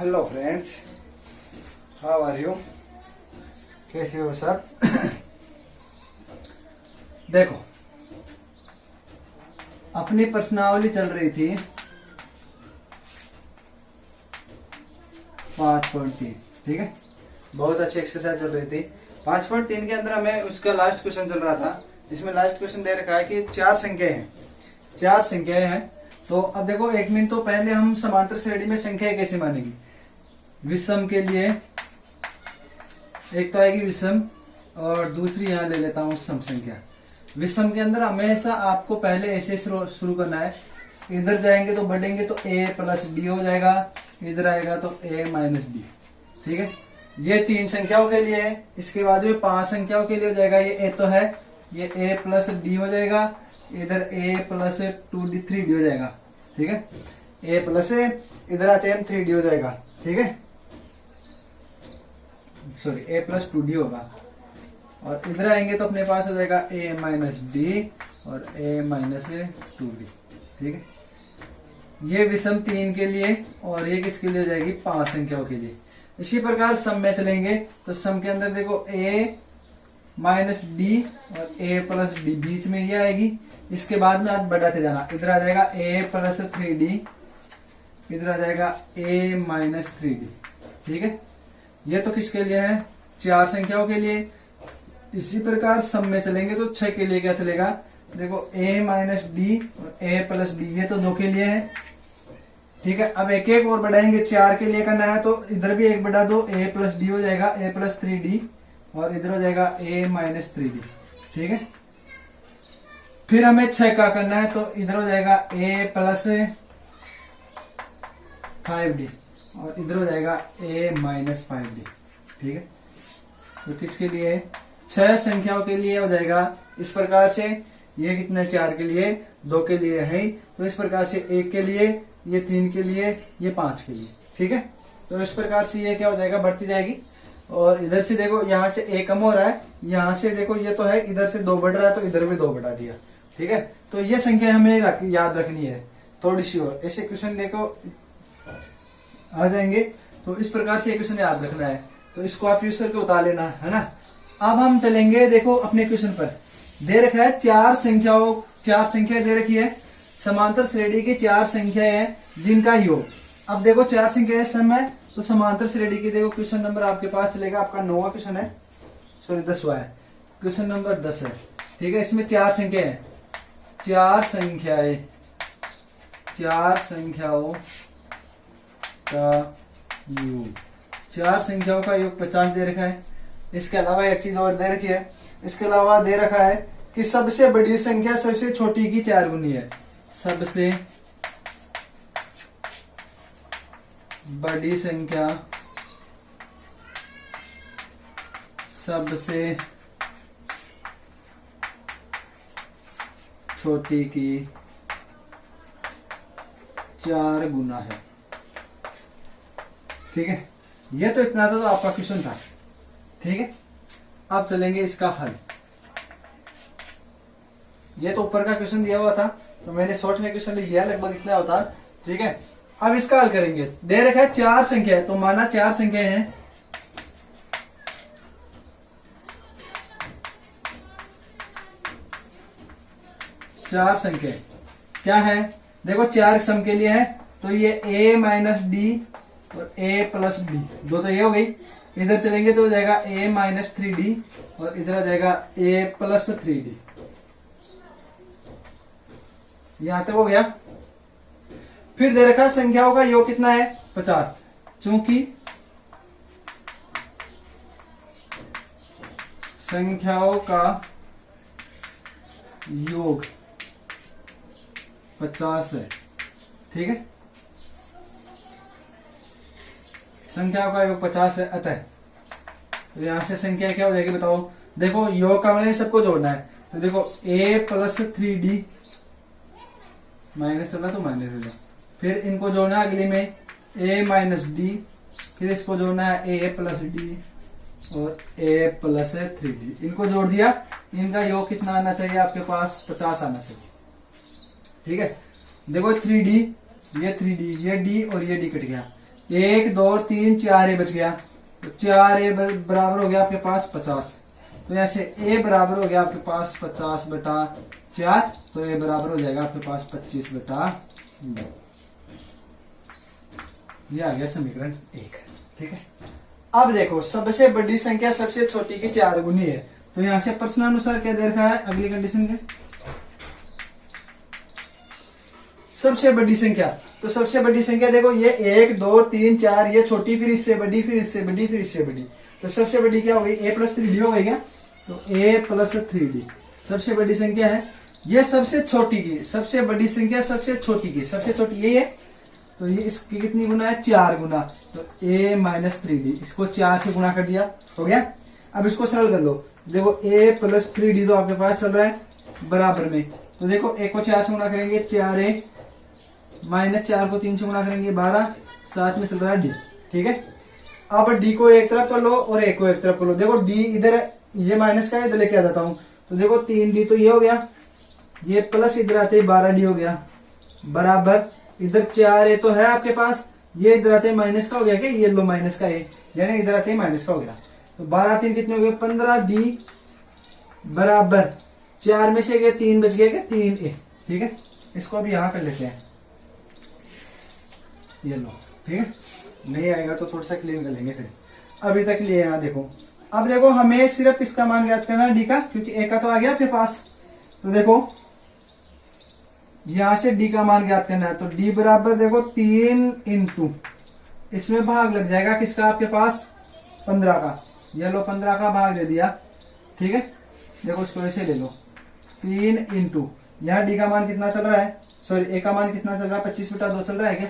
Hello friends, how are you? कैसे हो सब? देखो, अपनी प्रश्नावली चल रही थी 5.3। ठीक है, बहुत अच्छी एक्सरसाइज चल रही थी। 5.3 के अंदर हमें उसका लास्ट क्वेश्चन चल रहा था, जिसमें लास्ट क्वेश्चन दे रखा है कि चार संख्याएं हैं। तो अब देखो, 1 मिनट तो पहले हम समांतर श्रेणी में संख्याएं कैसे मानेंगे। विषम के लिए एक तो आएगी विषम, और दूसरी यहां ले लेता हूं सम संख्या। विषम के अंदर हमेशा आपको पहले ऐसे शुरू करना है। इधर जाएंगे तो बढ़ेंगे तो a प्लस डी हो जाएगा, इधर आएगा तो a माइनस डी। ठीक है, ये 3 संख्याओं के लिए है। इसके बाद में 5 संख्याओं के लिए हो जाएगा। ये a तो है, ये a प्लस डी हो जाएगा, इधर a प्लस 2d 3d हो जाएगा। ठीक है, a प्लस इधर आते हैं 3d हो जाएगा। ठीक है, सॉरी a प्लस 2d होगा, और इधर आएंगे तो अपने पास हो जाएगा a माइनस डी और a माइनस 2d। ठीक है, ये विषम 3 के लिए, और ये किसके लिए हो जाएगी? 5 संख्याओं के लिए। इसी प्रकार सम में चलेंगे तो सम के अंदर देखो a माइनस डी और a प्लस डी बीच में ये आएगी। इसके बाद में आज बढ़ाते जाना, इधर आ जाएगा a प्लस 3d, इधर आ जाएगा a माइनस 3d। ठीक है, ये तो किसके लिए है? 4 संख्याओं के लिए। इसी प्रकार सम में चलेंगे तो 6 के लिए क्या चलेगा? देखो a माइनस डी और a प्लस डी, ये तो 2 के लिए है। ठीक है, अब एक एक और बढ़ाएंगे, 4 के लिए करना है तो इधर भी 1 बढ़ा दो, a प्लस डी हो जाएगा a प्लस 3d, और इधर हो जाएगा a माइनस 3d। ठीक है, फिर हमें 6 का करना है तो इधर हो जाएगा a प्लस 5d, और इधर हो जाएगा a माइनस 5d। ठीक है, तो किसके लिए? 6 संख्याओं के लिए हो जाएगा इस प्रकार से। ये कितने? 4 के लिए, 2 के लिए है, तो इस प्रकार से 1 के लिए, ये 3 के लिए, ये 5 के लिए। ठीक है, तो इस प्रकार से ये क्या हो जाएगा? बढ़ती जाएगी। और इधर से देखो, यहाँ से a कम हो रहा है, यहाँ से देखो ये तो है, इधर से 2 बढ़ रहा है तो इधर भी 2 बढ़ा दिया। ठीक है, तो ये संख्या हमें याद रखनी है थोड़ी सी। और ऐसे क्वेश्चन देखो आ जाएंगे, तो इस प्रकार से क्वेश्चन याद रखना है, तो इसको आप यूज करके उतार लेना है ना। अब हम चलेंगे, देखो अपने क्वेश्चन पर दे रखा है 4 संख्याएं दे रखी है। समांतर श्रेणी की 4 संख्याएं हैं जिनका योग। अब देखो 4 संख्याएं सम है, तो समांतर श्रेणी की देखो क्वेश्चन नंबर आपके पास चलेगा, आपका 9वां क्वेश्चन है, सॉरी 10वां है, क्वेश्चन नंबर 10 है। ठीक है, इसमें 4 संख्याएं हैं, 4 संख्याओं का योग। 4 संख्याओं का योग 50 दे रखा है। इसके अलावा एक चीज और दे रखी है, इसके अलावा दे रखा है कि सबसे बड़ी संख्या सबसे छोटी की 4 गुनी है। सबसे बड़ी संख्या सबसे छोटी की 4 गुना है। ठीक है, ये तो इतना था तो आपका क्वेश्चन था। ठीक है, अब चलेंगे इसका हल। ये तो ऊपर का क्वेश्चन दिया हुआ था, तो मैंने शॉर्ट में क्वेश्चन लिख दिया, लगभग इतना होता। ठीक है, अब इसका हल करेंगे। दे रखा है 4 संख्या है, तो माना 4 संख्या हैं। चार संख्या क्या है? देखो 4 सम के लिए है, तो ये a माइनस डी और a प्लस डी, 2 तो ये हो गई। इधर चलेंगे तो हो जाएगा a माइनस 3d, और इधर आ जाएगा a प्लस 3d। यहां तक हो गया। फिर दे रखा संख्याओं का योग कितना है? 50। चूंकि संख्याओं का योग 50 है। ठीक है, संख्याओं का योग 50 है, अतः तो यहां से संख्या क्या हो जाएगी बताओ? देखो योग का मतलब सबको जोड़ना है, तो देखो a प्लस 3d, माइनस चला तो माइनस हो जाए, फिर इनको जोड़ना है अगले में a माइनस डी, फिर इसको जोड़ना है a प्लस डी और a प्लस 3d। इनको जोड़ दिया, इनका योग कितना आना चाहिए आपके पास? 50 आना चाहिए। ठीक है, देखो 3d, ये 3d, ये d और ये d कट गया, 1 2 3 4 ए बच गया, तो 4 ए बराबर हो गया आपके पास 50। तो यहाँ से ए बराबर हो गया आपके पास 50/4, तो ए बराबर हो जाएगा आपके पास 25/2। ये आ गया समीकरण 1। ठीक है, अब देखो सबसे बड़ी संख्या सबसे छोटी की 4 गुनी है, तो यहां से प्रश्नानुसार क्या दे रखा है अगली कंडीशन के, सबसे बड़ी संख्या। तो सबसे बड़ी संख्या देखो ये 1 2 3 4, ये छोटी फिर इससे बड़ी फिर इससे बड़ी फिर इससे बड़ी, तो सबसे बड़ी क्या हो गई a+3d हो गई क्या, तो a+3d सबसे बड़ी संख्या है। ये सबसे छोटी की, सबसे बड़ी संख्या सबसे छोटी की, सबसे छोटी यही है, तो ये इसकी कितनी गुना है 4 गुना, तो a-3d इसको 4 से गुना कर दिया, हो गया। अब इसको सरल कर लो, देखो a+3d तो आपके पास चल रहा है बराबर में, तो देखो a को 4 से गुना करेंगे 4a, -4 को 3 से गुना करेंगे 12, साथ में चल रहा है d। ठीक है, अब d को एक तरफ कर लो और a को एक तरफ कर लो। देखो d इधर ये माइनस का है, इधर लेके आ जाता हूं, तो देखो 3d तो ये हो गया, ये प्लस इधर आते 12d हो गया, बराबर इधर 4a तो है आपके पास, ये इधर आते माइनस का हो गया क्या, ये लो माइनस का a, यानी इधर आते माइनस का हो गया, तो 12 3 कितने हो गए 15d बराबर 4 में से गए 3 बच गए क्या 3a। ठीक है, इसको अभी यहां कर लेते हैं, ये लो। ठीक है, नहीं आएगा तो थोड़ा सा क्लीन कर लेंगे फिर, अभी तक लिए यहां देखो। अब देखो हमें सिर्फ इसका मान ज्ञात करना है डी का, क्योंकि ए का तो आ गया आपके पास, तो देखो यहां से डी का मान ज्ञात करना है, तो डी बराबर देखो 3 इंटू इसमें भाग लग जाएगा किसका आपके पास 15 का, ये लो 15 का भाग दे दिया। ठीक है, देखो इसको ऐसे ले लो 3 इंटू यहाँ डी का मान कितना चल रहा है, सॉरी ए का मान कितना चल रहा है 25/2 चल रहा है क्या,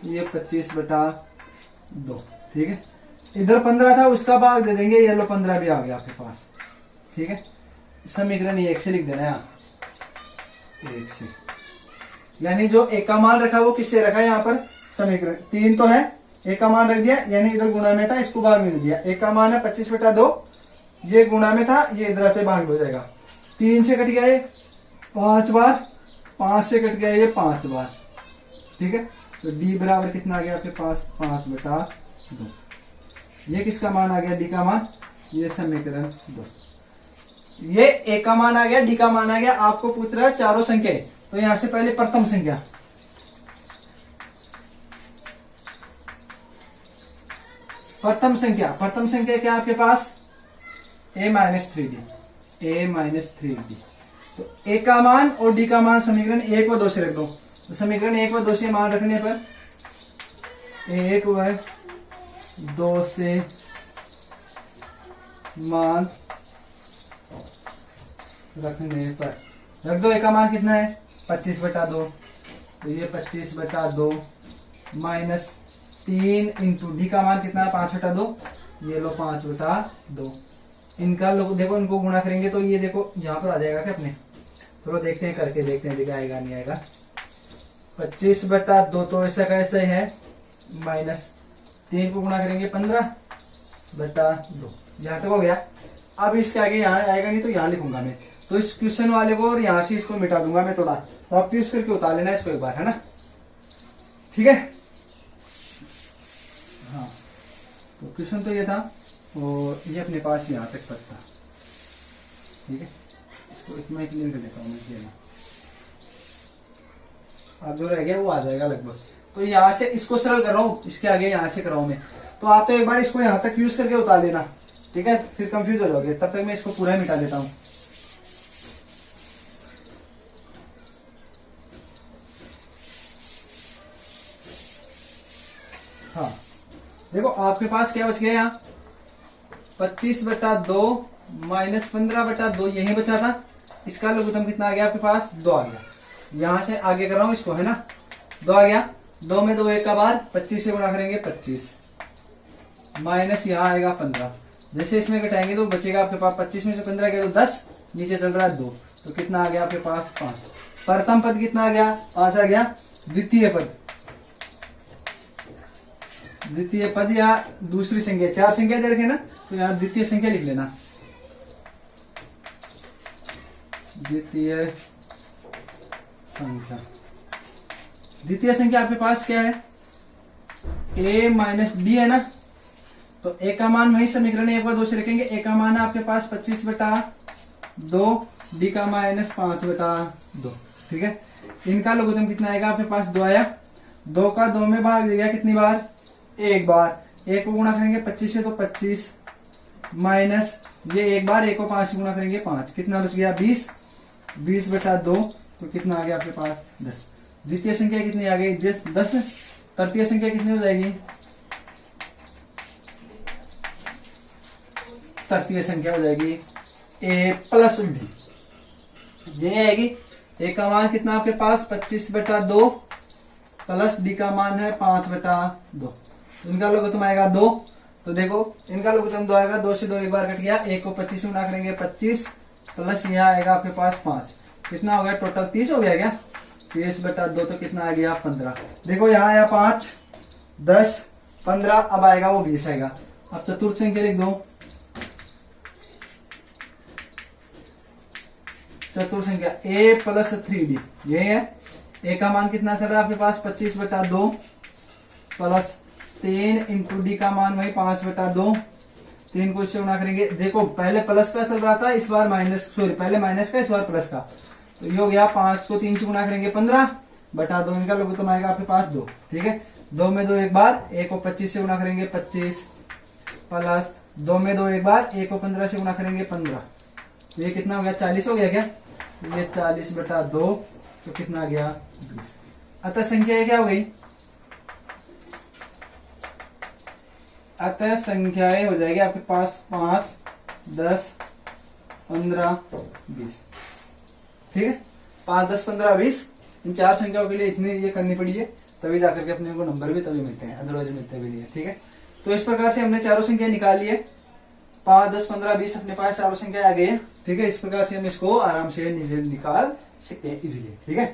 ये 25/2। ठीक है, इधर 15 था उसका भाग दे देंगे, ये लो 15 भी आ गया आपके पास। ठीक है, समीकरण 1 से लिख देना है, 1 से, यानी जो ए का मान रखा वो किससे रखा है यहाँ पर, समीकरण 3 तो है, ए का मान रख दिया, यानी इधर गुणा में था इसको भाग में दे दिया, ए का मान है 25/2, ये गुणा में था ये इधर आते भाग हो जाएगा, 3 से कट गया ये 5 बार, 5 से कट गया ये 5 बार। ठीक है, तो डी बराबर कितना आ गया आपके पास 5/2। ये किसका मान आ गया डी का मान, ये समीकरण 2। ये ए का मान आ गया, डी का मान आ गया, आपको पूछ रहा है चारों संख्या, तो यहां से पहले प्रथम संख्या, प्रथम संख्या क्या आपके पास a-3d, a-3d, तो ए का मान और डी का मान समीकरण 1 व 2 से रख दो, तो समीकरण 1 व 2 से मान रखने पर 1 व 2 से मान रखने पर रख दो, ए का मान कितना है 25/2, तो ये 25/2 माइनस 3 इंटू डी का मान कितना है 5/2, ये लो 5/2, इनका लोग देखो इनको गुणा करेंगे तो ये देखो यहाँ पर आ जाएगा क्या अपने, चलो देखते हैं करके देखते हैं देखा आएगा नहीं आएगा। 25/2 तो ऐसा कैसे है, माइनस 3 को गुणा करेंगे 15/2, यहाँ तक हो गया। अब इसके आगे यहाँ आएगा नहीं तो यहाँ लिखूंगा मैं, तो इस क्वेश्चन वाले को और यहाँ से इसको मिटा दूंगा मैं थोड़ा, तो आप यूज करके उतार लेना इसको एक बार, है ना। ठीक है, हाँ तो क्वेश्चन तो ये था और ये अपने पास यहाँ तक तक था। ठीक है, इसको इतना क्लीन कर देता हूँ मैं, अब जो रह गया वो आ जाएगा लगभग। तो यहाँ से इसको सरल कर रहा हूँ, इसके आगे यहाँ से कर रहा हूँ मैं, तो आप तो एक बार इसको यहाँ तक यूज करके उतार लेना। ठीक है, फिर कंफ्यूज हो जाओगे, तब तक मैं इसको पूरा मिटा देता हूँ। हाँ देखो आपके पास क्या बच गया यहाँ 25/2 माइनस 15/2 यही बचा था, इसका लघुत्तम कितना आ गया आपके पास 2 आ गया। यहां से आगे कर रहा हूं इसको, है ना, 2 आ गया, 2 में 2 एक का बार 25 से गुणा करेंगे 25 माइनस यहाँ आएगा 15, जैसे इसमें घटाएंगे तो बचेगा आपके पास 25 में से 15 गया तो 10, नीचे चल रहा है 2, तो कितना आ गया आपके पास 5। प्रथम पद कितना आ गया 5 आ गया। द्वितीय पद या दूसरी संख्या, 4 संख्या दे रखे ना, तो यहाँ द्वितीय संख्या लिख लेना। द्वितीय संख्या आपके पास क्या है a माइनस डी है ना, तो a का मान वही समीकरण एक बार दो से रखेंगे। a का मान है आपके पास 25/2, d का माइनस 5/2, ठीक है। इनका लघुत्तम कितना आएगा आपके पास 2 आया, 2 का 2 में भाग दिया कितनी बार, एक बार। 1 को गुणा करेंगे 25 से तो 25 माइनस ये एक बार, 1 को 5 से गुणा करेंगे 5, कितना बच गया 20, 20/2, तो कितना आ गया आपके पास 10। द्वितीय संख्या कितनी आ गई 10। तृतीय संख्या कितनी हो जाएगी, तृतीय संख्या हो जाएगी a प्लस डी, ये आएगी। a का मान कितना आपके पास 25/2 प्लस d का मान है 5/2, इनका लघुत्तम आएगा 2। तो देखो इनका लघुत्तम 2 आएगा, 2 से 2 एक बार कट गया, 1 को 25 से गुणा करेंगे 25 प्लस यहाँ आएगा आपके पास 5, कितना हो गया टोटल 30 हो गया क्या, 30/2, तो कितना आ गया 15। देखो यहाँ आया 5, 10, 15, अब आएगा वो 20 आएगा। अब चतुर्थ संख्या लिख दो, चतुर्थ संख्या a प्लस 3d, ये है। a का मान कितना चल रहा है आपके पास 25/2 प्लस 3 इंटू डी का मान वही 5/2, 3 को इससे गुणा करेंगे। देखो पहले प्लस का चल रहा था, इस बार माइनस, सॉरी पहले माइनस का इस बार प्लस का, तो ये हो गया 5 को 3 से गुणा करेंगे 15/2, इनका लघुत्तम आएगा आपके पास 2, ठीक है। 2 में 2 एक बार, 1 को 25 से गुणा करेंगे 25 प्लस 2 में 2 एक बार, 1 को 15 से गुणा करेंगे 15, तो ये कितना हो गया 40 हो गया क्या, ये 40/2, तो कितना आ गया 20। अतः संख्या ये क्या हो गई, अतः संख्याएं हो जाएगी आपके पास 5, 10, 15, 20, ठीक है। 5, 10, 15, 20, इन 4 संख्याओं के लिए इतनी ये करनी पड़ी है, तभी जाकर के अपने को नंबर भी तभी मिलते हैं, अदरवाइज मिलते भी नहीं है, ठीक है। तो इस प्रकार से हमने चारों संख्या निकाल लिए, 5, 10, 15, 20 अपने पास चारों संख्या आ गई है, ठीक है। इस प्रकार से हम इसको आराम से निकाल सकते हैं इजीली, ठीक है।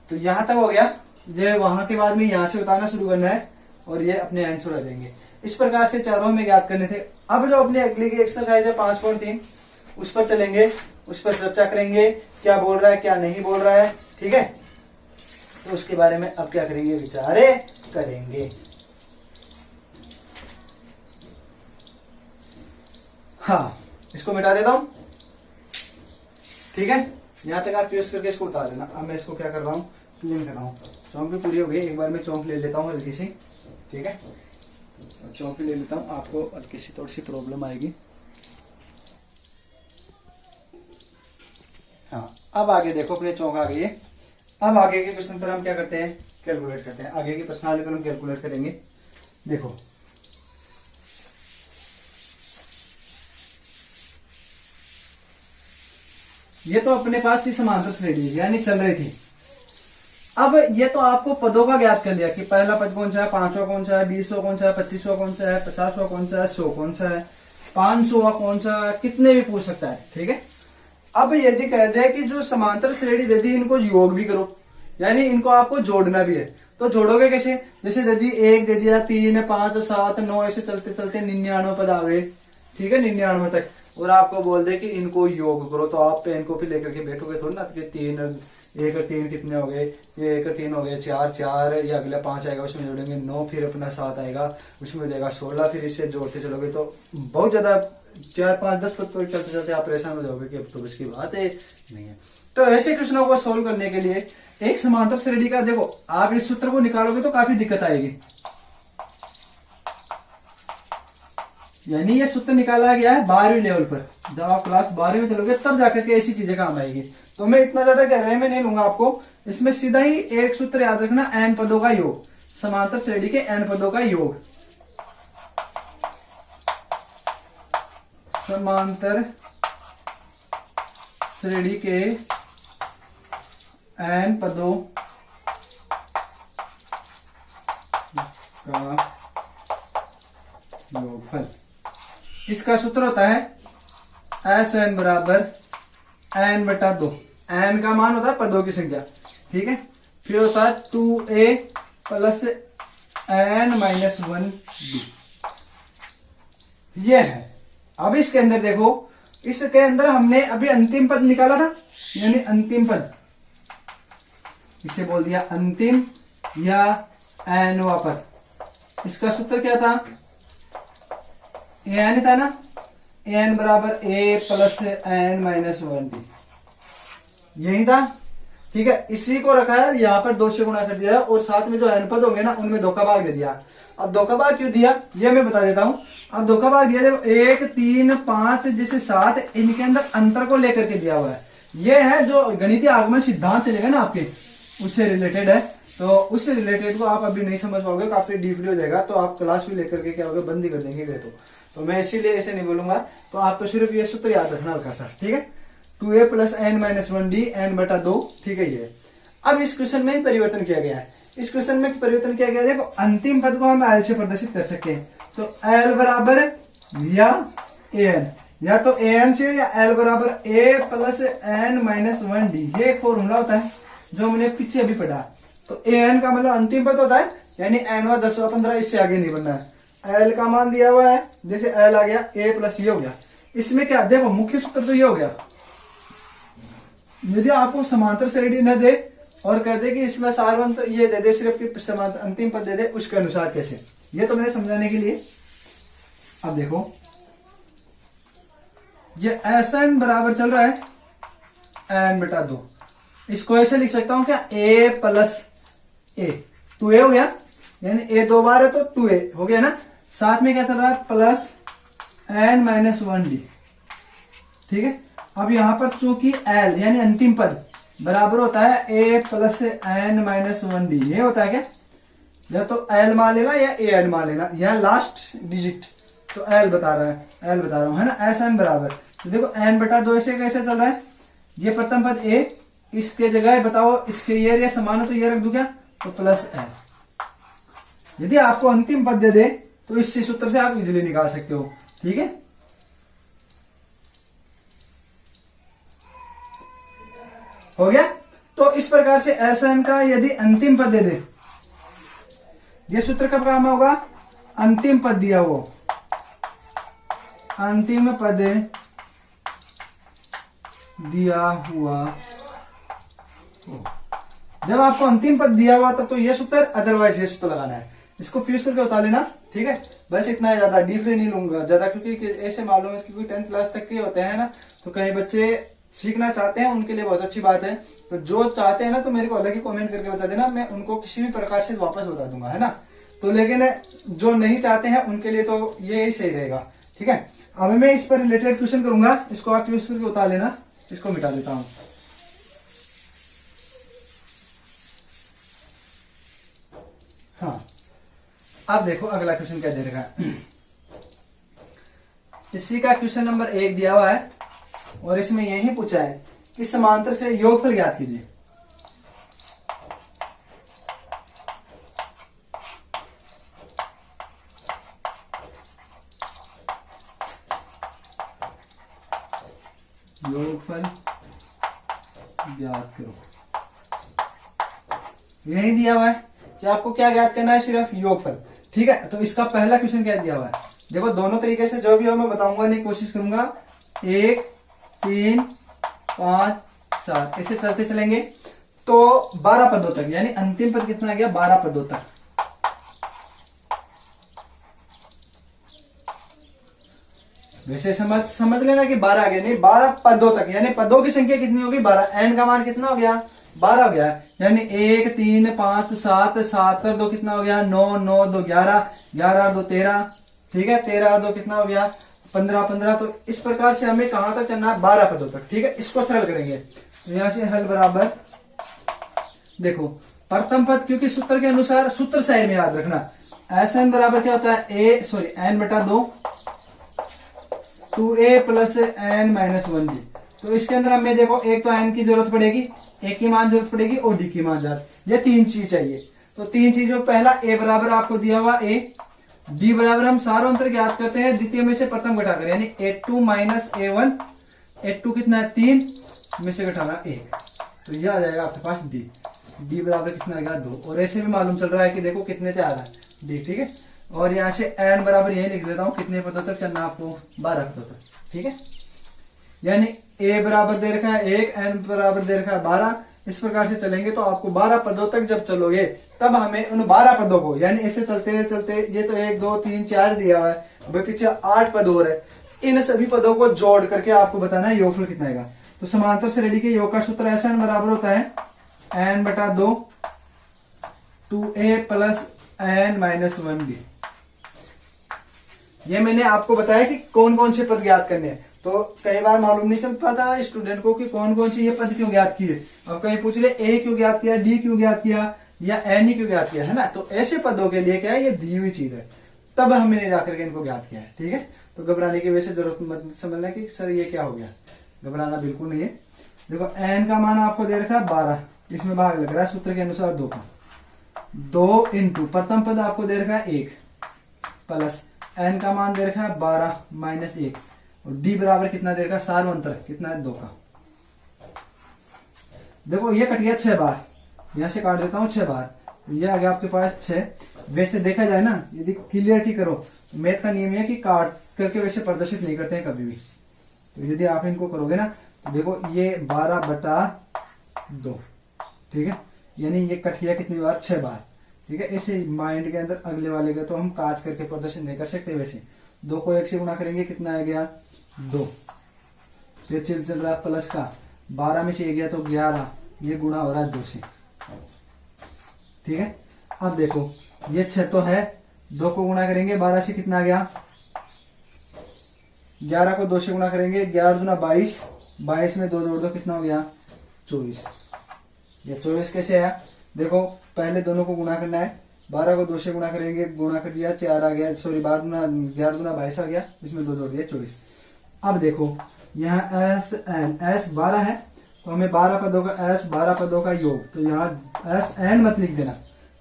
तो यहां तक हो गया, ये वहां के बाद में यहां से उतारना शुरू करना है और ये अपने आंसर आ जाएंगे। इस प्रकार से चारों हमें ज्ञात करने थे। अब जो अपने अगली की एक्सरसाइज है 5.3, उस पर चलेंगे, उस पर चर्चा करेंगे, क्या बोल रहा है क्या नहीं बोल रहा है, ठीक है। तो उसके बारे में अब क्या करेंगे, विचार करेंगे। हाँ, इसको मिटा देता हूं, ठीक है। यहां तक आप यूज करके इसको उतार लेना। अब मैं इसको क्या कर रहा हूं, क्लीन कर रहा हूं। चौंक भी पूरी हो गई, एक बार मैं चौंक ले लेता हूं हल्की सी, ठीक है। चौंक ले लेता हूं, आपको हल्की सी थोड़ी सी प्रॉब्लम आएगी। हाँ, अब आगे देखो अपने चौंक आ गई है। अब आगे के क्वेश्चन पर हम क्या करते हैं, कैलकुलेट करते हैं। आगे की प्रश्नावली पर हम कैलकुलेट करेंगे। देखो ये तो अपने पास ही समांतर श्रेणी यानी चल रही थी। अब ये तो आपको पदों का ज्ञात कर लिया कि पहला पद कौन सा है, 5वां कौन सा है, 20वां कौन सा है, 25वां कौन सा है, 50वां कौन सा है, 100 कौन सा है, 500वां कौन सा है, कितने भी पूछ सकता है, ठीक है। अब यदि कहते हैं कि जो समांतर श्रेणी दे दी इनको योग भी करो, यानी इनको आपको जोड़ना भी है, तो जोड़ोगे कैसे। जैसे यदि 1 दे दिया, 3, 5, 7, 9 ऐसे चलते चलते 99 पद आ गए, ठीक है, 99 तक, और आपको बोल दे कि इनको योग करो, तो आप पेन कॉपी लेकर के बैठोगे थोड़ी ना कि 3 1 और 3 कितने हो गए, ये 1 और 3 हो गए 4 4, या अगला 5 आएगा उसमें जोड़ेंगे 9, फिर अपना 7 आएगा उसमें हो जाएगा 16, फिर इससे जोड़ते चलोगे तो बहुत ज्यादा 4 5 10 पद पर चलते चलते आप परेशान हो जाओगे कि अब तो इसकी बात है नहीं है। तो ऐसे क्वेश्चनों को सोल्व करने के लिए एक समांतर श्रेणी का देखो, आप इस सूत्र को निकालोगे तो काफी दिक्कत आएगी। यानी ये सूत्र निकाला गया है 12वीं लेवल पर, जब आप क्लास 12वीं में चलोगे तब जाकर के ऐसी चीजें काम आएगी। तो मैं इतना ज्यादा गहराई में नहीं लूंगा आपको, इसमें सीधा ही एक सूत्र याद रखना, n पदों का योग, समांतर श्रेणी के n पदों का योग, समांतर श्रेणी के n पदों का योगफल। इसका सूत्र होता है Sn बराबर n/2। n का मान होता है पदों की संख्या, ठीक है। फिर होता है 2a प्लस n-1b, ये है। अब इसके अंदर देखो, इसके अंदर हमने अभी अंतिम पद निकाला था, यानी अंतिम पद, इसे बोल दिया अंतिम या nवां पद। इसका सूत्र क्या था, एन था ना, एन बराबर ए प्लस एन माइनस 1d, यही था। ठीक है, इसी को रखा है, यहाँ पर 2 से गुणा कर दिया और साथ में जो एन पद होंगे ना उनमें 2 का भाग दे दिया। अब 2 का भाग क्यों दिया ये मैं बता देता हूं। अब 2 का भाग दिया, देखो 1 3 5 जैसे 7, इनके अंदर अंतर को लेकर के दिया हुआ है। ये है जो गणितीय आगमन सिद्धांत चलेगा ना आपके, उससे रिलेटेड है। तो उससे रिलेटेड को आप अभी नहीं समझ पाओगे, काफी डीपली हो जाएगा, तो आप क्लास भी लेकर के क्या होगा, बंद ही कर देंगे गए तो मैं इसीलिए ऐसे नहीं बोलूंगा। तो आप तो सिर्फ ये सूत्र याद रखना हल्का सा, ठीक है। 2a plus N minus 1d n बटा 2, ठीक है ये। अब इस क्वेश्चन में परिवर्तन किया गया है, इस क्वेश्चन में परिवर्तन किया गया है। देखो अंतिम पद को हम एल से प्रदर्शित कर सकते हैं, तो एल बराबर या एन, या तो एन से या एल बराबर ए प्लस एन माइनस 1d, ये एक फॉर्मूला होता है जो हमने पीछे अभी पढ़ा। तो एन का मतलब अंतिम पद होता है, यानी एन व 10 व 15, इससे आगे नहीं बढ़ना है। एल का मान दिया हुआ है, जैसे एल आ गया ए प्लस ये हो गया। इसमें क्या देखो, मुख्य सूत्र तो ये हो गया। यदि आपको समांतर श्रेणी न दे और कह दे कि इसमें सारवंत ये दे दे, सिर्फ कि समांतर अंतिम पद दे दे, उसके अनुसार कैसे, ये तो मैंने समझाने के लिए। अब देखो ये एन बराबर चल रहा है एन बटा 2, इसको ऐसे लिख सकता हूं क्या, ए प्लस ए, 2a हो गया, यानी a 2 बार है तो 2a हो गया ना। साथ में क्या चल रहा है, प्लस एन माइनस 1d, ठीक है। अब यहां पर चूंकि l यानी अंतिम पद बराबर होता है a plus N minus 1d, ये होता है क्या, या तो l मान लेना या a n मान लेना, यह लास्ट डिजिट तो l बता रहा है, l बता रहा हूं है ना। एस एन बराबर, तो देखो n बटा 2 से कैसे चल रहा है, ये प्रथम पद a, इसके जगह बताओ इसके ये समान हो तो ये रख दूं क्या, तो प्लस l। यदि आपको अंतिम पद दे दे तो इस सूत्र से आप इजीली निकाल सकते हो, ठीक है। हो गया। तो इस प्रकार से एन का यदि अंतिम पद दे दे, ये सूत्र कब काम होगा, अंतिम पद दिया हो, अंतिम पद दिया हुआ हो। जब आपको अंतिम पद दिया हुआ तब तो ये सूत्र, अदरवाइज ये सूत्र लगाना है। इसको फ्यूज करके उतार लेना, ठीक है। बस इतना, ज्यादा डीपली नहीं लूंगा ज्यादा, क्योंकि ऐसे मालूम है क्योंकि 10th क्लास तक के होते हैं ना, तो कई बच्चे सीखना चाहते हैं, उनके लिए बहुत अच्छी बात है। तो जो चाहते हैं ना तो मेरे को अलग ही कमेंट करके बता देना, मैं उनको किसी भी प्रकार से वापस बता दूंगा, है ना। तो लेकिन जो नहीं चाहते हैं उनके लिए तो ये ही सही रहेगा, ठीक है। अब मैं इस पर रिलेटेड क्वेश्चन करूंगा, इसको आप फ्यूज करके उतार लेना, इसको मिटा देता हूं। हाँ, अब देखो अगला क्वेश्चन क्या दे रखा है। इसी का क्वेश्चन नंबर 1 दिया हुआ है और इसमें यही पूछा है कि समांतर से योगफल ज्ञात कीजिए। योगफल ज्ञात करो, यही दिया हुआ है कि आपको क्या ज्ञात करना है, सिर्फ योगफल, ठीक है। तो इसका पहला क्वेश्चन क्या दिया हुआ है, देखो दोनों तरीके से जो भी हो मैं बताऊंगा, नहीं कोशिश करूंगा। 1 3 5 7 ऐसे चलते चलेंगे तो 12 पदों तक, यानी अंतिम पद कितना आ गया, 12 पदों तक। वैसे समझ लेना कि 12 आ गया, नहीं 12 पदों तक, यानी पदों की संख्या कितनी होगी, 12। एन का मान कितना हो गया, 12 हो गया, यानी 1 3 5 7 7 और 2 कितना हो गया, 9 9 2 11 11 और 2 13, ठीक है। 13 और 2 कितना हो गया, 15 15। तो इस प्रकार से हमें कहां तक चलना है, 12 पदों तक, ठीक है। इसको सरल करेंगे तो यहां से हल बराबर, देखो प्रथम पद, क्योंकि सूत्र के अनुसार, सूत्र साइड में याद रखना, एस एन बराबर क्या होता है, एन बटा 2 2a plus N minus 1d। तो इसके अंदर हमें देखो एक तो एन की जरूरत पड़ेगी, एक की मान जरूरत पड़ेगी और डी की मान जात, ये 3 चीज चाहिए। तो 3 चीजों, पहला a बराबर आपको दिया हुआ a, d बराबर हम सारों अंतर ज्ञात करते हैं द्वितीय में से प्रथम घटाकर, यानी a2 माइनस a1, a2 कितना है 3 में से घटाना 1, तो यह आ जाएगा आपके पास d बराबर कितना आ गया 2। और ऐसे भी मालूम चल रहा है कि देखो कितने से आ रहा है d, ठीक है। और यहां से n बराबर यही लिख देता हूं, कितने पदों तक चलना आपको, 12 पदों तक, ठीक है। यानी a बराबर दे रखा है 1, n बराबर दे रखा है 12, इस प्रकार से चलेंगे तो आपको 12 पदों तक जब चलोगे तब हमें उन 12 पदों को, यानी ऐसे चलते चलते ये तो 1 2 3 4 दिया हुआ है, अभी पीछे 8 पद और है, इन सभी पदों को जोड़ करके आपको बताना है योगफल कितना आएगा। तो समांतर श्रेणी के योग का सूत्र ऐसा बराबर होता है n बटा 2 2a plus n minus 1b। ये मैंने आपको बताया कि कौन कौन से पद ज्ञात करने हैं। तो कई बार मालूम नहीं चल पाता स्टूडेंट को कि कौन कौन से ये पद क्यों ज्ञात किए। अब कहीं पूछ ले a क्यों ज्ञात किया, d क्यों ज्ञात किया या n ही क्यों ज्ञात किया, है ना। तो ऐसे पदों के लिए क्या है, ये दी हुई चीज है, तब हमने जाकर के इनको ज्ञात किया है। ठीक है, तो घबराने की वजह से जरूरत मत समझना कि सर ये क्या हो गया, घबराना बिल्कुल नहीं है। देखो n का मान आपको दे रखा है 12, इसमें भाग लग रहा है सूत्र के अनुसार 2 का, 2 इंटू प्रथम पद आपको दे रखा है 1 प्लस n का मान दे रखा है 12 माइनस 1 और d बराबर कितना दे रखा है, सार्वंतर कितना है 2 का। देखो ये कट गया 6 बार, यहां से काट देता हूं 6 बार, ये आ गया आपके पास 6। वैसे देखा जाए ना, यदि क्लियरिटी करो, मैथ का नियम है कि काट करके वैसे प्रदर्शित नहीं करते हैं कभी भी। तो यदि आप इनको करोगे ना तो देखो ये 12 बटा 2, ठीक है, यानी ये कट गया कितनी बार, 6 बार। ठीक है, ऐसे माइंड के अंदर अगले वाले का तो हम काट करके प्रदर्शन नहीं कर सकते। वैसे 2 को 1 से गुणा करेंगे कितना आ गया 2, फिर चल रहा है प्लस का 12 में से 1 गया तो 11, ये गुणा हो रहा है 2 से। ठीक है, अब देखो ये 6 तो है, 2 को गुणा करेंगे 12 से कितना आ गया, 11 को 2 से गुणा करेंगे 11 दूना 22, 22 में 2 जोड़ दो कितना हो गया 24। ये 24 कैसे आया, देखो पहले दोनों को गुणा करना है, 12 को 2 से गुणा करेंगे, गुणा कर दिया 4 आ गया, सॉरी 12 दूना 11 दूना 22 आ गया, इसमें 2 जोड़ दिया 24। अब देखो यहाँ एस एन, एस 12 है तो हमें 12 पदों का एस 12 पदों का योग, तो यहाँ एस एन मत लिख देना,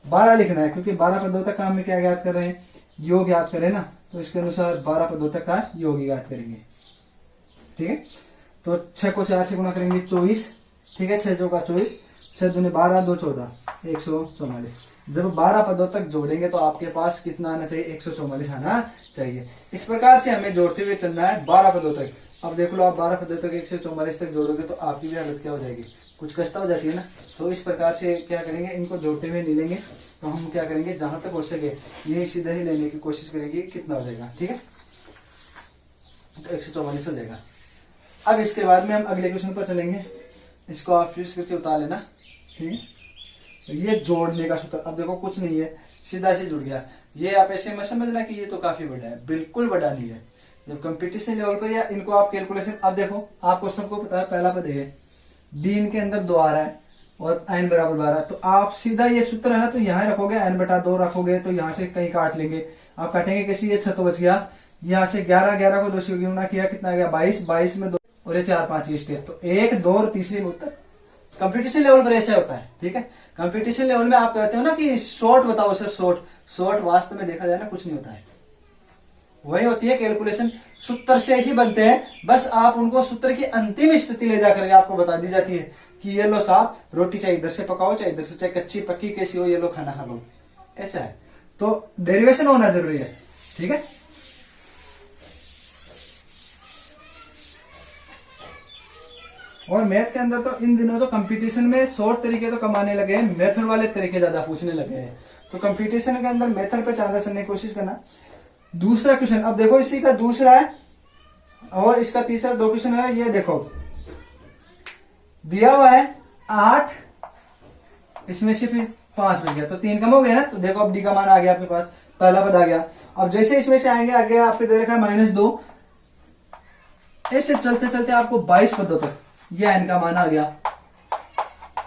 12 लिखना है, क्योंकि 12 पदों तक का हमें क्या ज्ञात कर रहे हैं, योग ज्ञात करें ना, तो इसके अनुसार 12 पदों तक का योग ज्ञात करेंगे। ठीक है, तो 6 को 4 से गुणा करेंगे 24, ठीक है, 6 का 24, 6 दूने 12, 2 14, 144। जब 12 पदों तक जोड़ेंगे तो आपके पास कितना आना चाहिए, 144 आना चाहिए। इस प्रकार से हमें जोड़ते हुए चलना है 12 पदों तक। अब देख लो आप 12 पदों तक 144 तक जोड़ोगे तो आपकी भी हालत क्या हो जाएगी, कुछ कष्ट हो जाती है ना। तो इस प्रकार से क्या करेंगे, इनको जोड़ते हुए नहीं लेंगे, तो हम क्या करेंगे जहां तक हो सके ये सीधा ही लेने की कोशिश करेंगे, कितना हो जाएगा। ठीक है, तो 144 हो जाएगा। अब इसके बाद में हम अगले क्वेश्चन पर चलेंगे, इसको आप फ्यूज करके उतार लेना। ठीक है, तो ये जोड़ने का सूत्र, अब देखो कुछ नहीं है, सीधा से जुड़ गया। ये आप ऐसे मत समझना कि ये तो काफी बड़ा है, बिल्कुल बड़ा नहीं है। जब कंपटीशन लेवल पर या इनको आप कैलकुलेशन, अब देखो आपको सबको पता है पहला पद है, डी इनके अंदर 2 आ रहा है और n बराबर 12, तो आप सीधा ये सूत्र है ना, तो यहाँ रखोगे n बटा 2 रखोगे, तो यहाँ से कहीं काट लेंगे। आप काटेंगे कैसे, ये 6 तो बच गया, यहाँ से 11 को 2 से गुणा किया कितना गया 22 में 2 और ये 4 5 ये स्टेप, तो 1 2 और तीसरी में उत्तर। कंपटीशन लेवल पर ऐसा होता है। ठीक है, कंपटीशन लेवल में आप कहते हो ना कि शॉर्ट बताओ सर, शॉर्ट वास्तव में देखा जाए ना कुछ नहीं होता है, वही होती है कैलकुलेशन, सूत्र से ही बनते हैं, बस आप उनको सूत्र की अंतिम स्थिति ले जाकर आपको बता दी जाती है कि ये लो साहब रोटी चाहे इधर से पकाओ चाहे इधर से, चाहे कच्ची पक्की कैसी हो, ये लो खाना खा लो, ऐसा है। तो डेरिवेशन होना जरूरी है। ठीक है, और मैथ के अंदर तो इन दिनों तो कंपटीशन में शॉर्ट तरीके तो कमाने लगे हैं, मेथड वाले तरीके ज्यादा पूछने लगे हैं। तो कंपटीशन के अंदर मेथड पे ज्यादा चलने की कोशिश करना। दूसरा क्वेश्चन, अब देखो इसी का दूसरा है और इसका तीसरा 2 क्वेश्चन है। ये देखो दिया हुआ है 8, इसमें से फिर 5 बच गया तो 3 कम हो गया ना, तो देखो अब डी का मान आ गया आपके पास, पहला पद आ गया। अब जैसे इसमें से आएंगे आगे आपके दे रखा है -2, ऐसे चलते चलते आपको 22 पदों तक ये n का मान आ गया,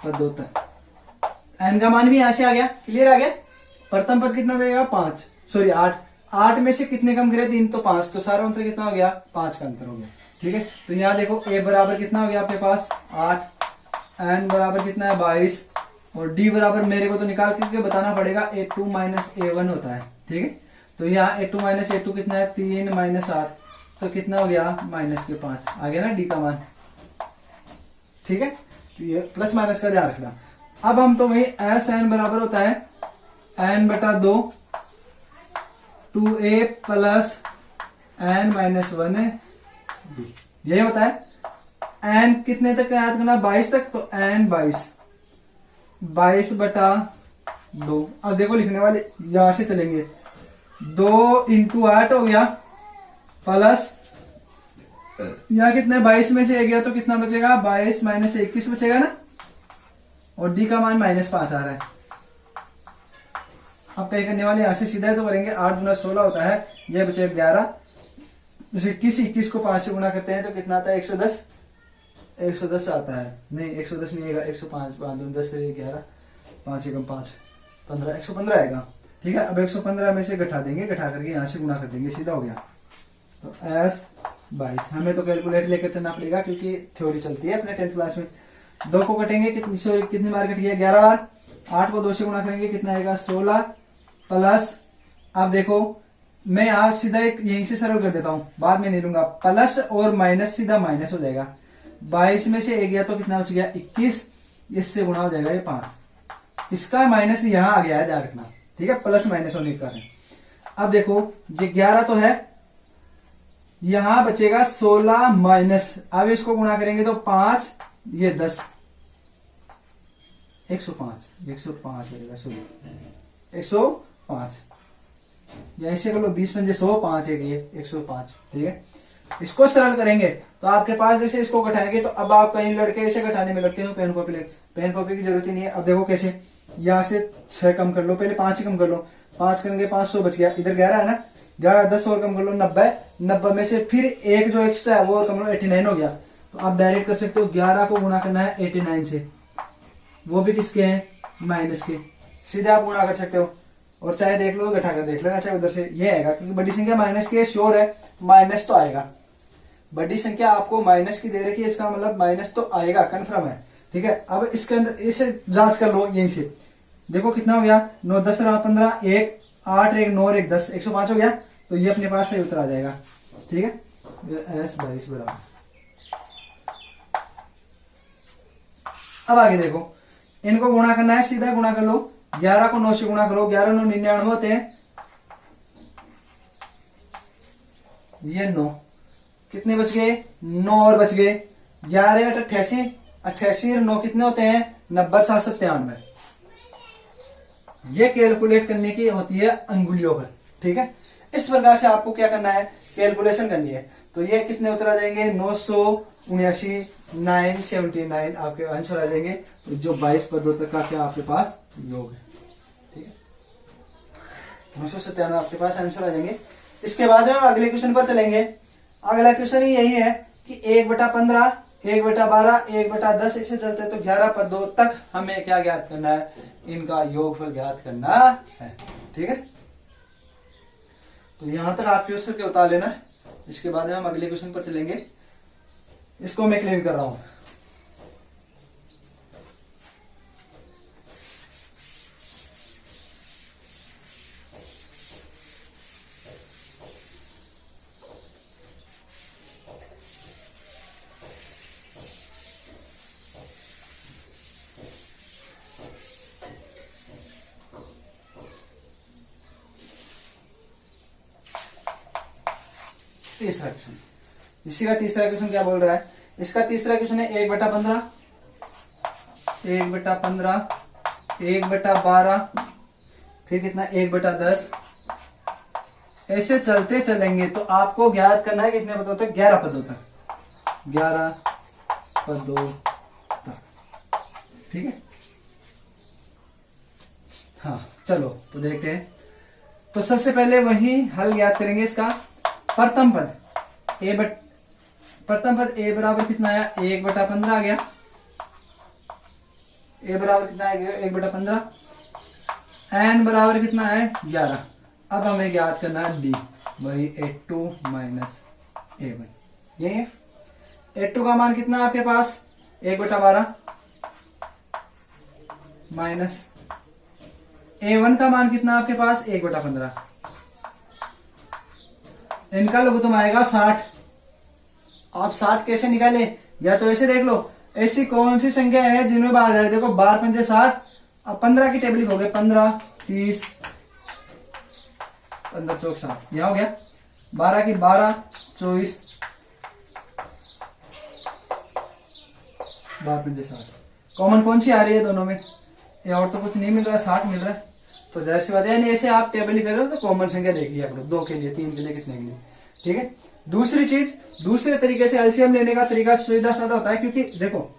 पदों तक n का मान भी यहां से आ गया, क्लियर आ गया। प्रथम पद कितना देगा 5, सॉरी 8 में से कितने कम करे 3, तो 5, तो सारा अंतर कितना हो गया 5 का अंतर हो गया। ठीक है, तो यहाँ देखो a बराबर कितना हो गया आपके पास 8, n बराबर कितना है 22 और d बराबर मेरे को तो निकाल करके बताना पड़ेगा a2 माइनस a1 होता है। ठीक है, तो यहाँ a2 माइनस a2 कितना है 3 माइनस 8, तो कितना हो गया -5 आ गया ना d का मान। ठीक है, तो ये प्लस माइनस का ध्यान रखना। अब हम तो वही एस एन बराबर होता है n बटा 2 2a plus n minus 1 b, यही होता है। n कितने तक याद करना 22 तक, तो n 22 22/2। अब देखो लिखने वाले यहां से चलेंगे, 2 × 8 हो गया, प्लस यहाँ कितने 22 में से 1 गया तो कितना बचेगा, 22 - 21 बचेगा ना, और डी का मान -5 आ रहा है। अब कहीं करने वाले यहां से सीधा तो करेंगे, 8 × 16 होता है, यह बचे 11, 21 को 5 से गुणा करते हैं तो कितना आता है, 110। 110 आता है, नहीं 110 नहीं आएगा, 105, 10 से 11, 5 × 5 15, 115 आएगा। ठीक है, अब 115 में से घटा देंगे, घटा करके यहाँ से गुणा कर देंगे, सीधा हो गया। तो S 22, हमें तो कैलकुलेटर लेकर चलना पड़ेगा क्योंकि थ्योरी चलती है अपने 10th क्लास में। 2 को कटेंगे, कितनी बार कटिए, 11 बार। 8 को 2 से गुणा करेंगे, कितना आएगा, 16, प्लस अब देखो मैं यहाँ सीधा एक यहीं से सरल कर देता हूं, बाद में नहीं लूंगा, प्लस और माइनस सीधा माइनस हो जाएगा। 22 में से 1 गया तो कितना बच गया, 21, इससे गुणा हो जाएगा ये 5, इसका माइनस यहां आ गया है, ध्यान रखना। ठीक है, प्लस माइनस होने के कारण। अब देखो ये 11 तो है, यहां बचेगा 16 माइनस, अब इसको गुणा करेंगे तो 5, ये 10, 105 रहेगा, सॉरी 105, यहीं से कर लो, 20 पंजे 100, 5 एक ये 105। ठीक है, इसको सरल करेंगे तो आपके पास जैसे इसको घटाएंगे तो अब आप कहीं लड़के ऐसे घटाने में लगते हो, पेन कॉपी की जरूरत ही नहीं है। अब देखो कैसे, यहां से 6 कम कर लो, पहले 5 ही कम कर लो, 5 करेंगे 500 बच गया, इधर 11 है ना, 11 10 और कम कर लो, 90 में से फिर एक जो एक्स्ट्रा है वो और कम लो, 89 हो गया। तो आप डायरेक्ट कर सकते हो, 11 को गुणा करना है 89 से, वो भी किसके हैं, माइनस के, सीधे आप गुणा कर सकते हो, और चाहे देख लो घटा कर देख लेना, चाहे उधर से ये आएगा, क्योंकि बड़ी संख्या माइनस की है, श्योर है माइनस तो आएगा। बड़ी संख्या आपको माइनस की दे रखी है, इसका मतलब माइनस तो आएगा, कन्फर्म है। ठीक है, अब इसके अंदर इसे जांच कर लो, यहीं से देखो कितना हो गया, 9 10 15, 1 8 1 9 1 10, 105 हो गया, तो ये अपने पास सही उत्तर आ जाएगा। ठीक है, S 22 बराबर। अब आगे देखो, इनको गुणा करना है, सीधा गुणा कर लो, 11 को 9 से गुणा करो, 11 9 99 होते हैं, ये 9, कितने बच गए, 9 और बच गए, 11 8 88, 88 और 9 कितने होते हैं, 90 7 97। ये कैलकुलेट करने की होती है अंगुलियों पर। ठीक है, इस प्रकार से आपको क्या करना है, कैलकुलेशन करनी है। तो ये कितने उत्तर आ जाएंगे, 979 979 आपके आंसर आ जाएंगे। तो जो 22 पदों तक का क्या आपके पास योग है। ठीक है, 997 आपके पास आंसर आ जाएंगे। इसके बाद हम अगले क्वेश्चन पर चलेंगे। अगला क्वेश्चन यही है कि 1/15, 1/12, 1/10 ऐसे चलते हैं, तो 11 पदों तक हमें क्या ज्ञात करना है, इनका योगफल ज्ञात करना है। ठीक है, तो यहां तक आप यूज करके उतार लेना। इसके बाद में हम अगले क्वेश्चन पर चलेंगे। इसको मैं क्लीन कर रहा हूं। तीसरा क्वेश्चन, इसी का तीसरा क्वेश्चन क्या बोल रहा है, इसका तीसरा क्वेश्चन है 1/15, 1/15, 1/12, फिर कितना 1/10, ऐसे चलते चलेंगे तो आपको ज्ञात करना है कितने पदों तक, 11 पदों तक, 11 पदों तक। ठीक है, हाँ चलो तो देखते हैं। तो सबसे पहले वही हल ज्ञात करेंगे इसका। प्रथम पद ए बराबर कितना आया, 1/15 आ गया, ए बराबर कितना आएगा 1/15, एन बराबर कितना है 11। अब हमें ज्ञात करना है डी, वही A2 माइनस A1, यही है। A2 का मान कितना है आपके पास, 1/12 माइनस A1 का मान कितना आपके पास 1/15, इनका लघुत्तम आएगा 60। आप 60 कैसे निकाले, या तो ऐसे देख लो, ऐसी कौन सी संख्या है जिनमें बाहर जाए, देखो 12 पंजे 60, अब 15 की टेबल हो गए, 15 30 15 चौक 60, यहां हो गया 12 की 12 24 12 पंजे 60। कॉमन कौन सी आ रही है दोनों में, ये और तो कुछ नहीं मिल रहा है, 60 मिल रहा है। तो जाहिर सी बात है, यानी ऐसे आप टेबल ही कर रहे हो तो कॉमन संख्या देख लिया करो, 2 के लिए, 3 के लिए, कितने के लिए, ठीक है। दूसरी चीज, दूसरे तरीके से एलसीएम लेने का तरीका सीधा साधा होता है, क्योंकि देखो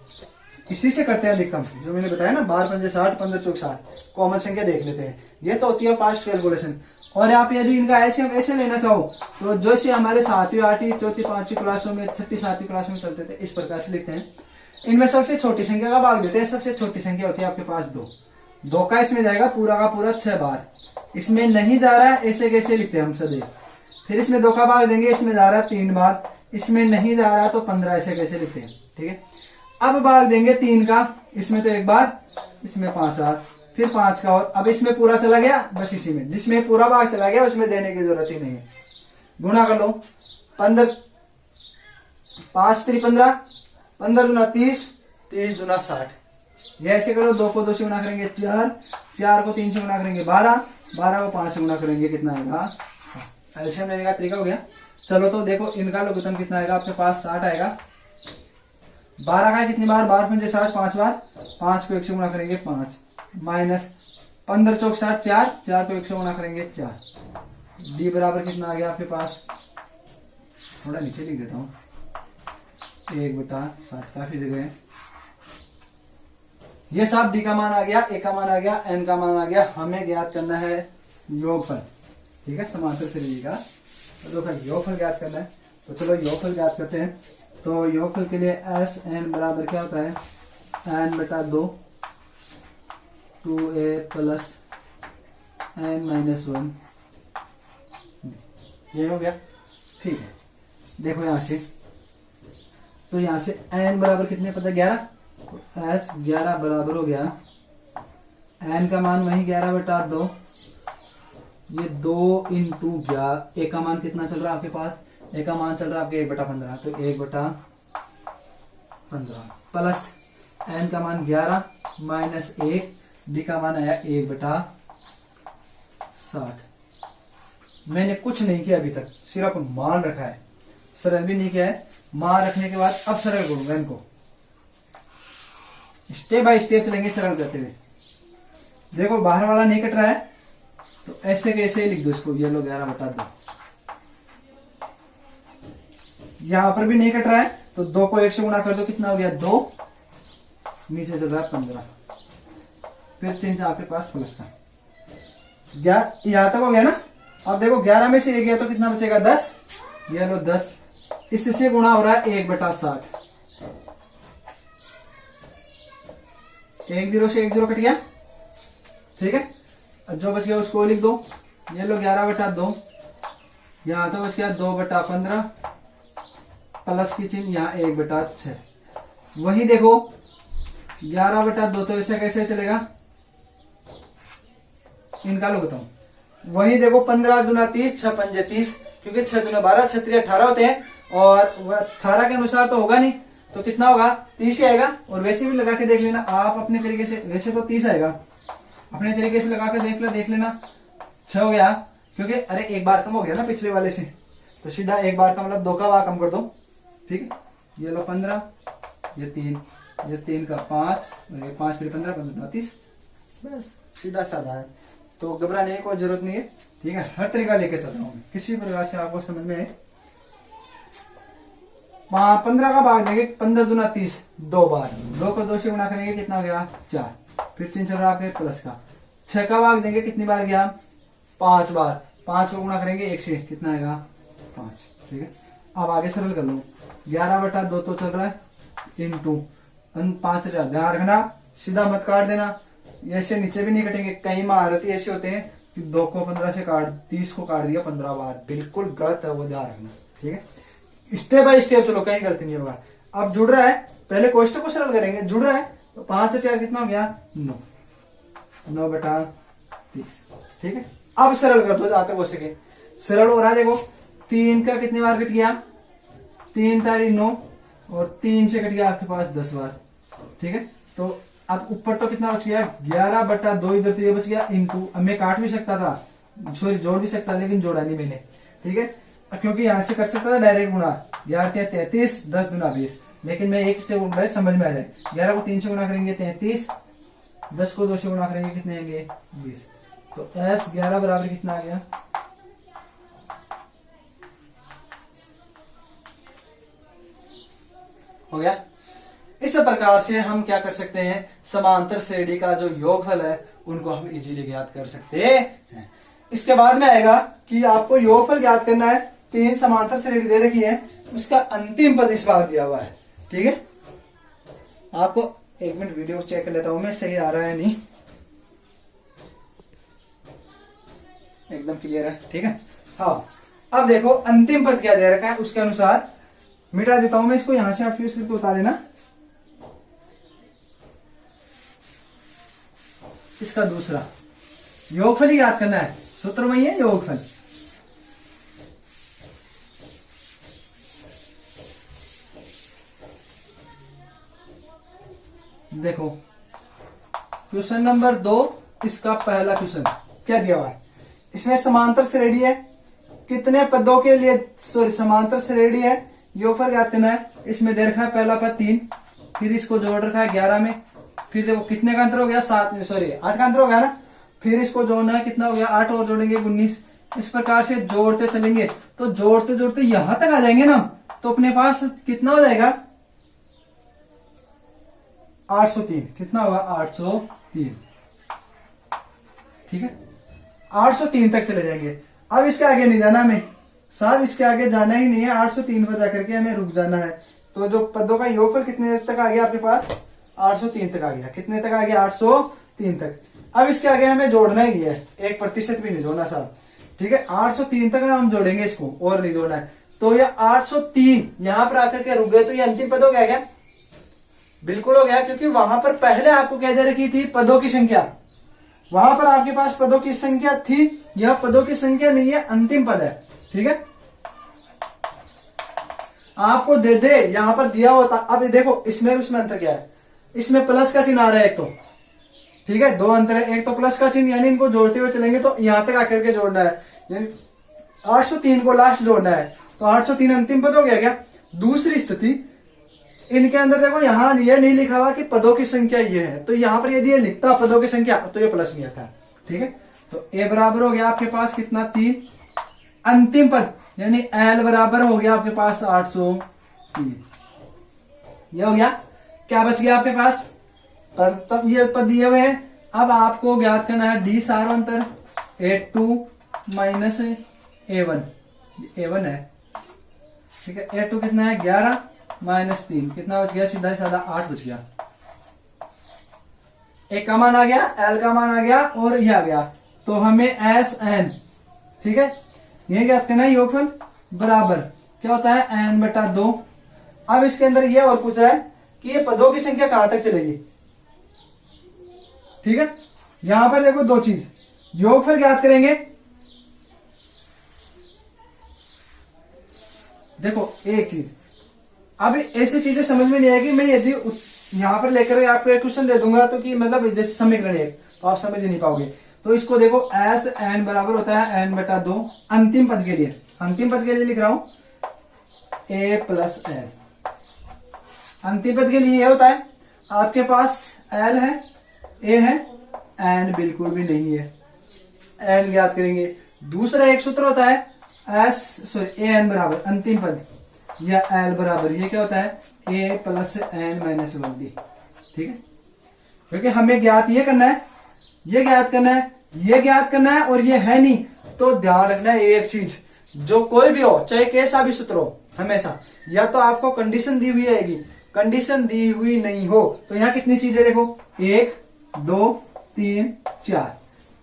इसी से करते हैं अधिकतम, जो मैंने बताया ना 12 पंजे 60, 15 चौक 60, कॉमन संख्या देख लेते हैं। ये तो होती है फास्ट कैलकुलेशन। और आप यदि इनका एलसीएम ऐसे लेना चाहो तो जैसे हमारे 7वीं 8वीं 4वीं 5वीं क्लासों में 6वीं 7वीं क्लासों में चलते थे, इस प्रकार से लिखते हैं। इनमें सबसे छोटी संख्या का भाग देते हैं। सबसे छोटी संख्या होती है आपके पास 2 का इसमें जाएगा पूरा का पूरा 6 बार। इसमें नहीं जा रहा है, ऐसे कैसे लिखते हैं हम सदैव। फिर इसमें 2 का भाग देंगे, इसमें जा रहा है 3 बार, इसमें नहीं जा रहा तो 15, ऐसे कैसे लिखते हैं, ठीक है। अब भाग देंगे 3 का, इसमें तो 1 बार, इसमें 5 बार, फिर 5 का, और अब इसमें पूरा चला गया, बस इसी में जिसमें पूरा भाग चला गया उसमें देने की जरूरत ही नहीं है। गुणा कर लो, 15 5 3 15, 15 दूना 30, 30 दूना 60। ये ऐसे करो, 2 को 2 से गुणा करेंगे 4, 4 को 3 से गुणा करेंगे 12, 12 को 5 से गुणा करेंगे, कितना आएगा 7। एलसीएम लेने का तरीका हो गया। चलो तो देखो इनका लघुत्तम कितना आएगा आपके पास, 60 आएगा। 12 का कितनी बार, 12 पंजे 60, 5 बार, 5 को 1 से गुणा करेंगे 5, माइनस 15 चौक 60, 4, 4 को 1 से गुणा करेंगे 4। डी बराबर कितना आ गया आपके पास, थोड़ा नीचे लिख देता हूँ, 1/60, काफी जगह है। ये सब डी का मान आ गया, ए का मान आ गया, एन का मान आ गया। हमें ज्ञात करना है योगफल, ठीक है, समांतर श्रेणी का। तो योगफल ज्ञात करना है, तो चलो योगफल ज्ञात करते हैं। तो योगफल के लिए एस एन बराबर क्या होता है, n/2 2a प्लस n-1। ये हो गया, ठीक है। देखो यहां से, तो यहां से n बराबर कितने पता है, 11, तो s 11 बराबर हो गया n का मान वही 11/2, ये 2 इंटू 11, ए का मान कितना चल रहा है आपके पास, ए का मान चल रहा है आपके 1/15, तो 1/15 प्लस एन का मान 11 माइनस 1, डी का मान आया 1/60। मैंने कुछ नहीं किया अभी तक, सिर्फ मान रखा है, सरल भी नहीं किया है। मान रखने के बाद अब सरल करूंगा इनको, स्टेप बाय स्टेप चलेंगे सरल करते हुए। देखो बाहर वाला नहीं कट रहा है, तो ऐसे कैसे लिख दो इसको, ये लो 11/2। यहां पर भी नहीं कट रहा है, तो 2 को 1 से गुणा कर दो, कितना हो गया 2, नीचे चल रहा है 15, फिर चिन्ह आपके पास प्लस का। यहां तक हो गया ना। अब देखो 11 में से 1 गया तो कितना बचेगा 10, ये लो 10, इससे गुणा हो रहा है 1/60, 1 0 से 1 0 कट गया, ठीक है। अब जो बच गया उसको लिख दो, ये लो 11/2, यहां तो बच गया 2/15 प्लस की चिन्ह, यहाँ 1/6। वही देखो 11/2, तो ऐसे कैसे चलेगा, इनका लो बताऊं। वही देखो 15 दूना 30, 6 पंजे 30, क्योंकि 6 दूना 12, 6 3 18 होते हैं, और 18 के अनुसार तो होगा नहीं, तो कितना होगा 30 ही आएगा। और वैसे भी लगा के देख लेना आप अपने तरीके से, वैसे तो 30 आएगा, अपने तरीके से लगा के देख लेना। 6 हो गया, क्योंकि अरे एक बार कम हो गया ना पिछले वाले से, तो सीधा एक बार का मतलब 2 का भाग कम कर दो, ठीक है। ये लो 15, ये 3, ये 3 का 5, और ये 5 3 15, 15 30, बस सीधा साधा है। तो घबराने की कोई जरूरत नहीं है, ठीक है। हर तरीका लेके चल रहा हूं मैं, किसी प्रकार से आपको समझ में 15 का भाग देंगे, 15 दूना 30, 2 बार, 2 को 2 से गुणा करेंगे, कितना हो गया 4, फिर चिन्ह चल रहा है प्लस का। 6 का भाग देंगे, कितनी बार गया 5 बार, 5 को गुणा करेंगे 1 से, कितना आएगा 5, ठीक है। अब आगे सरल कर लो, 11/2 तो चल रहा है, इंटू 5 ध्यान रखना, सीधा मत काट देना, ऐसे नीचे भी नहीं कटेंगे। कई महारथी ऐसे होते हैं कि 2 को 15 से काट, 30 को काट दिया 15 बार, बिल्कुल गलत है वो, ध्यान रखना, ठीक है। स्टेप बाय स्टेप चलो, कहीं गलती नहीं होगा। अब जुड़ रहा है, पहले कोष्टक को सरल करेंगे, जुड़ रहा है, तो 5 से 4 कितना हो गया 9, 9/30, ठीक है। अब सरल कर दो जहां तक हो सके, सरल हो रहा है। देखो 3 का कितनी बार कट गया, 3 तारीख 9, और 3 से कट गया आपके पास 10 बार, ठीक है। तो अब ऊपर तो कितना बच गया 11/2, इधर तो ये बच गया इंटू, अब मैं काट भी सकता था, सॉरी जोड़ भी सकता, लेकिन जोड़ा नहीं मैंने, ठीक है, क्योंकि यहां से कर सकता था डायरेक्ट गुणा, 11 33, 10 दूना 20, लेकिन मैं एक स्टेप समझ में आ जाए। 11 को 3 से गुणा करेंगे 33, 10 को 2 से गुणा करेंगे कितने आएंगे 20। तो S 11 बराबर कितना आ गया, हो गया। इस प्रकार से हम क्या कर सकते हैं, समांतर श्रेणी का जो योगफल है उनको हम इजीली ज्ञात कर सकते हैं। इसके बाद में आएगा कि आपको योगफल ज्ञात करना है। 3 समांतर श्रेणी दे रखी है, उसका अंतिम पद इस बार दिया हुआ है। ठीक है, आपको 1 मिनट वीडियो चेक कर लेता हूं मैं, सही आ रहा है नहीं, एकदम क्लियर है। ठीक है, हाँ अब देखो अंतिम पद क्या दे रखा है, उसके अनुसार मिटा देता हूं मैं इसको, यहां से आप फ्यूज करके उतार लेना। इसका दूसरा योगफल ही याद करना है, सूत्र वही है योगफल। देखो क्वेश्चन नंबर 2, इसका पहला क्वेश्चन क्या दिया हुआ है, इसमें समांतर श्रेणी है, कितने पदों के लिए सॉरी समांतर श्रेणी है, योगफल याद करना है। इसमें दे रखा है पहला पद 3, फिर इसको जोड़ रखा है 11 में, फिर देखो कितने का अंतर हो गया 8 का अंतर हो गया ना, फिर इसको जोड़ना है, कितना हो गया 8 और जोड़ेंगे 19। इस प्रकार से जोड़ते चलेंगे, तो जोड़ते जोड़ते यहां तक आ जाएंगे ना, तो अपने पास कितना हो जाएगा 803। कितना होगा 803। ठीक है, 803 तक चले जाएंगे। अब इसके आगे नहीं जाना हमें साहब, इसके आगे जाना ही नहीं है, 803 पर जाकर के हमें रुक जाना है। तो जो पदों का योगफल कितने तक आ गया आपके पास 803 तक आ गया। कितने तक आ गया 803 तक। अब इसके आगे हमें जोड़ना ही नहीं है, 1% भी नहीं जोड़ना साहब। ठीक है, 803 तक हम जोड़ेंगे इसको, और नहीं जोड़ना है। तो ये 803 यहां पर आकर के रुक गए, तो ये अंतिम पद हो गया क्या, बिल्कुल हो गया, क्योंकि वहां पर पहले आपको कह दे रखी थी पदों की संख्या, वहां पर आपके पास पदों की संख्या थी, यह पदों की संख्या नहीं है, अंतिम पद है। ठीक है, आपको दे दे यहां पर दिया होता। अब देखो इसमें उसमें अंतर क्या है, इसमें प्लस का चिन्ह आ रहा है एक तो, ठीक है 2 अंतर है, एक तो प्लस का चिन्ह, यानी इनको जोड़ते हुए चलेंगे तो यहां तक आकर के जोड़ना है, यानी 803 को लास्ट जोड़ना है, तो 803 अंतिम पद हो गया क्या। दूसरी स्थिति इनके अंदर देखो, यहां ये नहीं लिखा हुआ कि पदों की संख्या ये है, तो यहां पर यदि ये लिखता पदों की संख्या तो ये प्लस नहीं आता। ठीक है, तो ए बराबर हो गया आपके पास कितना 3, अंतिम पद यानी एल बराबर हो गया आपके पास 803। ये हो गया, क्या बच गया आपके पास, पर तब ये पद दिए हुए हैं। अब आपको ज्ञात करना है डी सारो अंतर, A2 माइनस A1, A1 है। ठीक है, A2 कितना है 11 माइनस 3, कितना बच गया, सीधा साधा 8 बच गया। एक का मान आ गया, एल का मान आ गया, और ये आ गया, तो हमें एस एन, ठीक है ये ज्ञात करना है। योगफल बराबर क्या होता है n/2। अब इसके अंदर ये और पूछ रहा है कि ये पदों की संख्या कहां तक चलेगी। ठीक है, यहां पर देखो 2 चीज, योगफल ज्ञात करेंगे, देखो एक चीज, अब ऐसी चीजें समझ में नहीं आएगी, मैं यदि यहां पर लेकर आपको एक क्वेश्चन दे दूंगा तो कि मतलब जैसे समीकरण एक, तो आप समझ नहीं पाओगे। तो इसको देखो एस एन बराबर होता है n/2 अंतिम पद के लिए, अंतिम पद के लिए लिख रहा हूं a प्लस एन। अंतिम पद के लिए ये होता है, आपके पास एल है, ए है, एन बिल्कुल भी नहीं है, एन ज्ञात करेंगे। दूसरा एक सूत्र होता है ए एन बराबर अंतिम पद, या एल बराबर ये क्या होता है a plus N minus 1b। ठीक है, क्योंकि हमें ज्ञात ये करना है, ये ज्ञात करना है, ये ज्ञात करना है, और ये है नहीं। तो ध्यान रखना है एक चीज, जो कोई भी हो चाहे कैसा भी सूत्र हो, हमेशा या तो आपको कंडीशन दी हुई आएगी, कंडीशन दी हुई नहीं हो तो यहाँ कितनी चीजें देखो 1 2 3 4,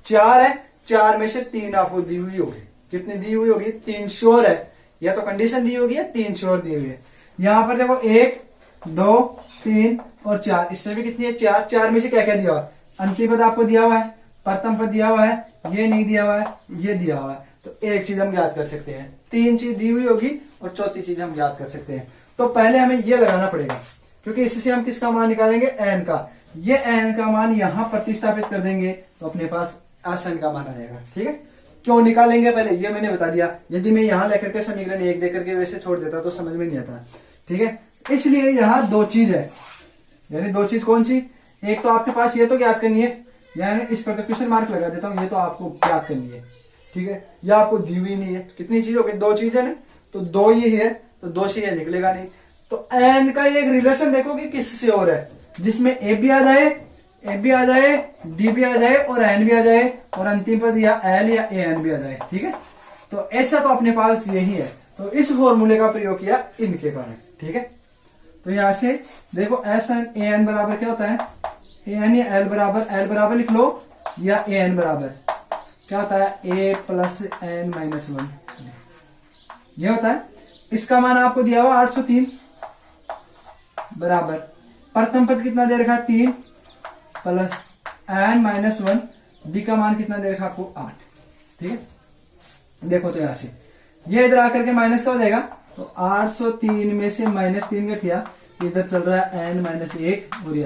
4 है, 4 में से 3 आपको दी हुई होगी। कितनी दी हुई होगी 3 श्योर है, या तो कंडीशन दी होगी या 3 श्योर दी हुई है। यहां पर देखो 1 2 3 और 4, इससे भी कितनी है 4, 4 में से क्या क्या दिया हुआ है, अंतिम पद आपको दिया हुआ है, प्रथम पद दिया हुआ है, ये नहीं दिया हुआ है, ये दिया हुआ है। तो एक चीज हम याद कर सकते हैं, 3 चीज दी हुई होगी और चौथी चीज हम याद कर सकते हैं। तो पहले हमें ये लगाना पड़ेगा, क्योंकि इससे हम किसका मान निकालेंगे एन का, ये एन का मान यहां प्रतिस्थापित कर देंगे तो अपने पास एस एन का मान आ जाएगा। ठीक है, क्यों निकालेंगे पहले ये मैंने बता दिया, यदि मैं यहां लेकर के समीकरण 1 देकर के वैसे छोड़ देता तो समझ में नहीं आता। ठीक है, इसलिए यहां 2 चीज है, यानी 2 चीज कौन सी, एक तो आपके पास ये तो ज्ञात करनी है, यानी इस पर तो क्वेश्चन मार्क लगा देता हूँ, ये तो आपको ज्ञात करनी है, ठीक है। ये आपको दी हुई नहीं है, तो कितनी चीज हो गई, दो चीजें ना, तो दो ये है, तो दो से ये निकलेगा नहीं। तो एन का एक रिलेशन देखो कि किससे और है, जिसमें ए भी आ जाए, ए भी आ जाए, डी भी आ जाए और एन भी आ जाए, और अंतिम पद या एल या ए एन भी आ जाए, ठीक है। तो ऐसा तो अपने पास यही है, तो इस फॉर्मूले का प्रयोग किया इनके कारण, ठीक है। तो यहां से देखो एस एन ए एन बराबर क्या होता है, ए एन या एल बराबर लिख लो, या ए एन बराबर क्या होता है, ए प्लस एन माइनस 1, ये होता है। इसका मान आपको दिया हुआ 803 बराबर प्रथम पद कितना दे रखा है, 3 प्लस एन माइनस 1, डी का मान कितना दे रखा आपको 8, ठीक है। देखो तो यहां से ये इधर आकर के माइनस का हो जाएगा, तो 803 में से -3 घटिया, इधर चल रहा है n माइनस 1 और ये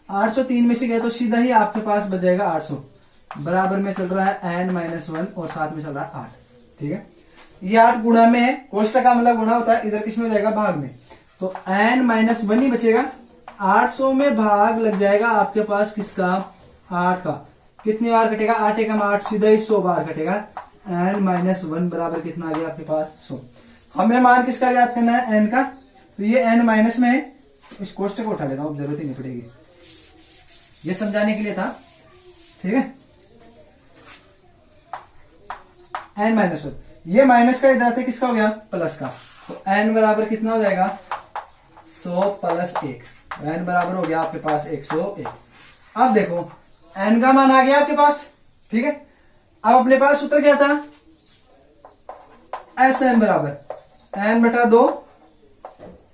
803 में से गए तो सीधा ही आपके पास बच जाएगा 800, बराबर में चल रहा है n माइनस 1 और साथ में चल रहा है 8, ठीक है। ये 8 गुणा में है, कोष्टक का मतलब गुणा होता है, इधर किसमें हो जाएगा, भाग में, तो n माइनस 1 ही बचेगा। 800 में भाग लग जाएगा आपके पास किसका, 8 का, कितनी बार कटेगा, 8 एकम 8, सीधा ही 100 बार कटेगा। n माइनस 1 बराबर कितना आ गया आपके पास, 100। हमें मान किसका ज्ञात करना है, n का, तो ये n माइनस में है, इस कोष्टक को उठा लेता हूं, जरूरत ही नहीं पड़ेगी, ये समझाने के लिए था, ठीक है। n माइनस 1, ये माइनस का इधर आते किसका हो गया, प्लस का, तो n बराबर कितना हो जाएगा, 100 प्लस 1, n बराबर हो गया आपके पास 101। अब देखो n का मान आ गया आपके पास, ठीक है। अब अपने पास सूत्र क्या था, एस एन बराबर n बटा 2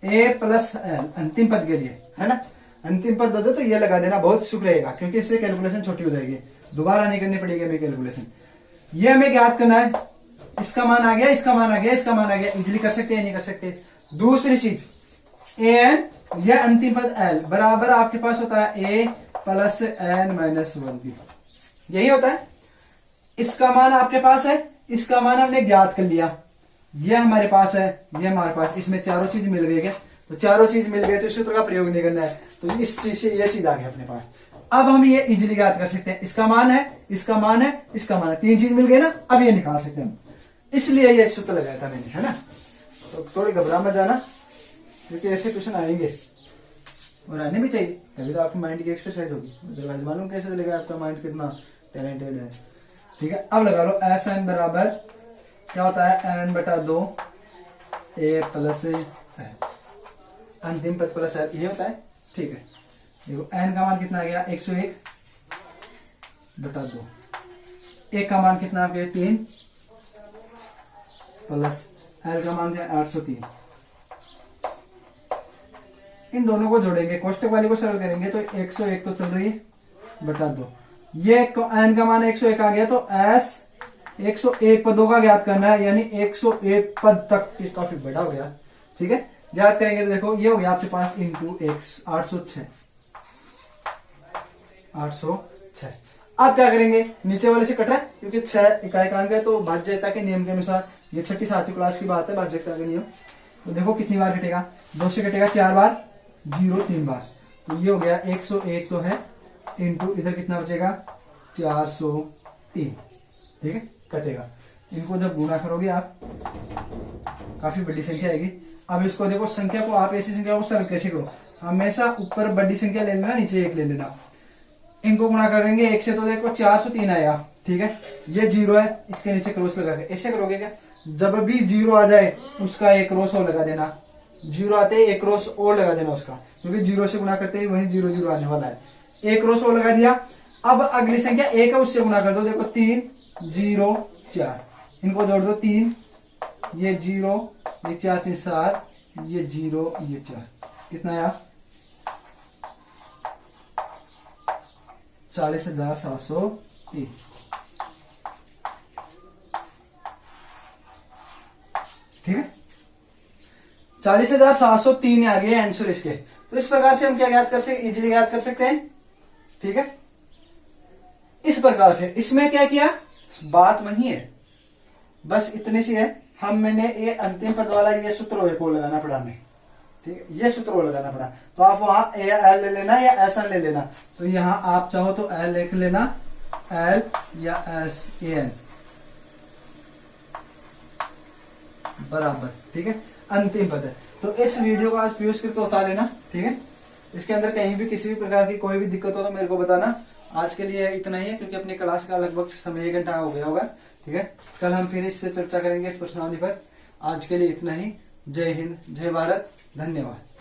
ए प्लस एल, अंतिम पद के लिए, है ना, अंतिम पद दे दो तो ये लगा देना, बहुत शुभ रहेगा, क्योंकि इससे कैलकुलेशन छोटी हो जाएगी, दोबारा नहीं करनी पड़ेगी हमें कैलकुलेशन। ये हमें ज्ञात करना है, इसका मान आ गया, इसका मान आ गया, इसका मान आ गया, इजिली कर सकते हैं, नहीं कर सकते। दूसरी चीज ए एन, यह अंतिम पद एल बराबर आपके पास होता है ए प्लस एन माइनस 1 बी, यही होता है। इसका मान आपके पास है, इसका मान हमने ज्ञात कर लिया, ये हमारे पास है, ये हमारे पास, इसमें चारों चीज मिल गई क्या, तो चारों चीज मिल गई तो सूत्र का प्रयोग नहीं करना है, तो इस चीज से ये चीज आ गई अपने पास। अब हम ये इजीली ज्ञात कर सकते हैं, इसका मान है, इसका मान है, इसका मान है, तीन चीज मिल गई ना, अब ये निकाल सकते हैं हम, इसलिए ये सूत्र लगाया था मैंने, है ना। तो थोड़ी घबरा मत जाना, क्योंकि ऐसे क्वेश्चन आएंगे और आने भी चाहिए, तभी तो आपकी माइंड की एक्सरसाइज होगी, अदरवाइज मालूम कैसे चलेगा आपका माइंड कितना टैलेंटेड है, ठीक है। अब लगा लो एस एन बराबर क्या होता है, एन बटा 2 ए प्लस एल, अंतिम पद प्लस एल, ये होता है, ठीक है। देखो एन का मान कितना आ गया, 101 बटा 2, ए का मान कितना आ गया 3 प्लस एल का मान दिया 803। इन दोनों को जोड़ेंगे, कोष्टक वाले को सरल करेंगे तो 101 तो चल रही है बटा 2, ये एन का मान 101 आ गया, तो एस 101 पदों का ज्ञात करना है, यानी 101 पद तक, काफी बड़ा हो गया, ठीक है। ज्ञात करेंगे तो देखो ये हो गया आपके पास इंटू 806, 806। आप क्या करेंगे, नीचे वाले से कट रहा है, क्योंकि 6 इकाई का अंक है, तो भाज्यता के नियम के अनुसार, ये 6ठी 7वीं क्लास की बात है, भाज्यता के नियम, तो देखो कितनी बार कटेगा, 2 से कटेगा 4 बार, 0 3 बार, तो ये हो गया 101 तो है, इंटू इधर कितना बचेगा 403, ठीक है, कटेगा। इनको जब गुणा करोगे आप, काफी बड़ी संख्या आएगी। अब इसको देखो, संख्या को आप ऐसी संख्या को सरल कैसे करो, हमेशा ऊपर बड़ी संख्या ले लेना, नीचे 1 ले लेना, इनको गुणा करेंगे 1 से, तो देखो 403 आया, ठीक है। ये 0 है, इसके नीचे क्रॉस लगा के ऐसे करोगे क्या, जब भी 0 आ जाए उसका एक क्रॉस और लगा देना, 0 आते ही एक क्रॉस और लगा देना उसका, क्योंकि 0 से गुणा करते ही वही 0 0 आने वाला है, एक क्रॉस और लगा दिया। अब अगली संख्या 1 है, उससे गुणा कर दो, देखो 3 0 4, इनको जोड़ दो, 3 ये 0 ये 4 3 7, ये 0 ये 4, कितना आया 40,703, ठीक है। 40,703 आ गए आंसर इसके। तो इस प्रकार से हम क्या ज्ञात कर सकते, इजीली ज्ञात कर सकते हैं, ठीक है। इस प्रकार से इसमें क्या किया, बात वही है, बस इतनी सी है, हम मैंने ये अंतिम पद वाला ये सूत्र को लगाना पड़ा हमें, ठीक है, ये सूत्र वो लगाना पड़ा। तो आप वहां ए एल ले लेना या एस एन ले लेना। तो यहां आप चाहो तो एल लिख लेना, एल या एस ए एन बराबर, ठीक है, अंतिम पद है। तो इस वीडियो को आज यूज करके उतार लेना, ठीक है। इसके अंदर कहीं भी किसी भी प्रकार की कोई भी दिक्कत हो तो मेरे को बताना। आज के लिए इतना ही है, क्योंकि अपनी क्लास का लगभग समय 1 घंटा हो गया होगा, ठीक है। कल हम फिर इससे चर्चा करेंगे इस प्रश्नावली पर। आज के लिए इतना ही। जय हिंद, जय भारत, धन्यवाद।